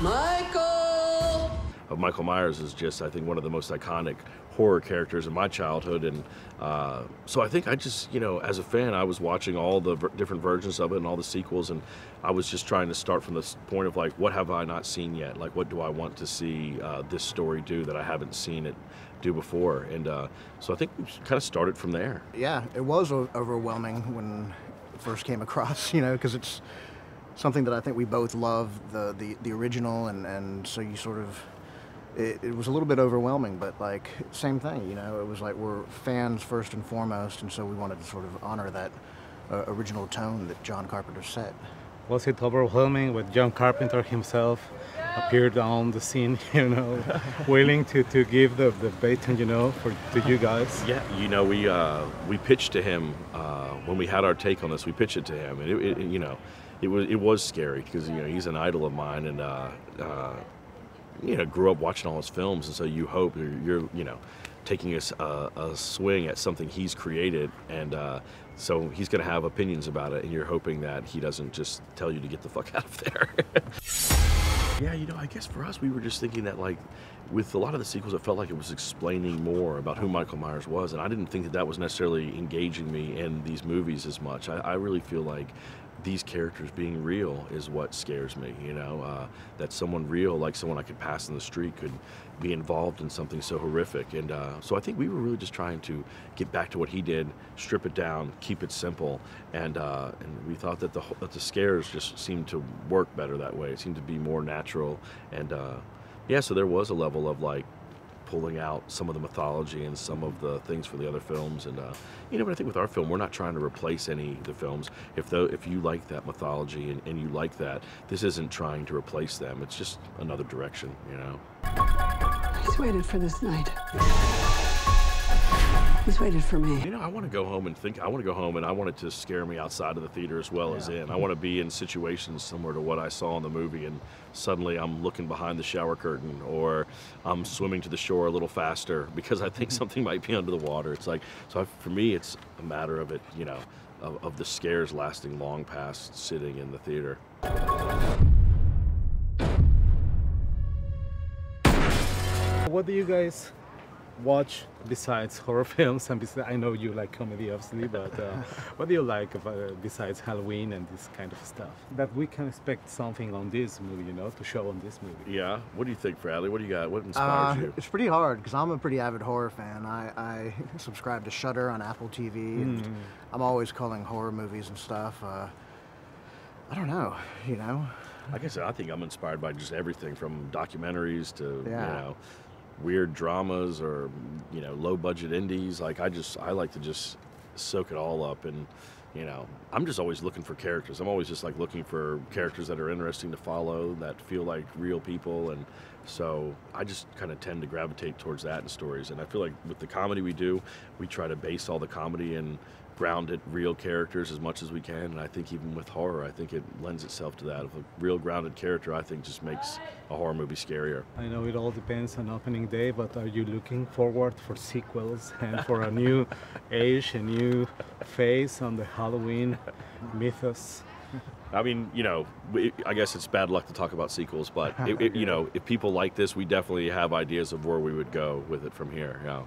Michael! Michael Myers is just, I think, one of the most iconic horror characters in my childhood, and so I think I just, you know, as a fan, I was watching all the different versions of it and all the sequels, and I was just trying to start from this point of like, what have I not seen yet? Like, what do I want to see this story do that I haven't seen it do before? And so I think we kind of started from there. Yeah, it was overwhelming when it first came across, you know, because it's something that I think we both love, the original, and so you sort of, it was a little bit overwhelming, but like, same thing, you know, it was like we're fans first and foremost, and so we wanted to sort of honor that original tone that John Carpenter set. Was it overwhelming when John Carpenter himself appeared on the scene, you know, willing to give the baton, you know, to you guys? Yeah, you know, we pitched to him when we had our take on this. We pitched it to him, and it you know, it was scary because, you know, he's an idol of mine, and you know, grew up watching all his films, and so you hope you're you know, taking a swing at something he's created, and so he's going to have opinions about it, and you're hoping that he doesn't just tell you to get the fuck out of there. Yeah, you know, I guess for us, we were just thinking that, like, with a lot of the sequels, it felt like it was explaining more about who Michael Myers was, and I didn't think that was necessarily engaging me in these movies as much. I really feel like these characters being real is what scares me, you know, that someone real, like someone I could pass in the street, could be involved in something so horrific. And so I think we were really just trying to get back to what he did, strip it down, keep it simple, and we thought that the scares just seemed to work better that way. It seemed to be more natural, and yeah, so there was a level of like pulling out some of the mythology and some of the things for the other films, and you know, but I think with our film, we're not trying to replace any of the films. If you like that mythology and you like that, this isn't trying to replace them. It's just another direction, you know. He's waited for this night. He's waited for me. You know, I want to go home and I want it to scare me outside of the theater as well as in. I want to be in situations similar to what I saw in the movie, and suddenly I'm looking behind the shower curtain, or I'm swimming to the shore a little faster because I think something might be under the water. It's like, so for me, it's a matter of it, you know, of the scares lasting long past sitting in the theater. What do you guys watch besides horror films? And I know you like comedy, obviously, but what do you like besides Halloween and this kind of stuff? That we can expect something on this movie, you know, to show on this movie. Yeah. What do you think, Fradley? What do you got? What inspires you? It's pretty hard because I'm a pretty avid horror fan. I subscribe to Shudder on Apple TV, and I'm always calling horror movies and stuff. I don't know, you know. Like I said, I think I'm inspired by just everything from documentaries to, you Yeah. know, weird dramas, or, you know, low budget indies. Like I like to just soak it all up, and, you know, I'm just always looking for characters. I'm always just like looking for characters that are interesting to follow, that feel like real people, and so I just kind of tend to gravitate towards that in stories. And I feel like with the comedy we do, we try to base all the comedy in grounded real characters as much as we can, and I think even with horror, I think it lends itself to that. If a real grounded character, I think, just makes a horror movie scarier. I know it all depends on opening day, but are you looking forward for sequels and for a new age, a new phase on the Halloween mythos? I mean, you know, I guess it's bad luck to talk about sequels, but you know, if people like this, we definitely have ideas of where we would go with it from here. Yeah.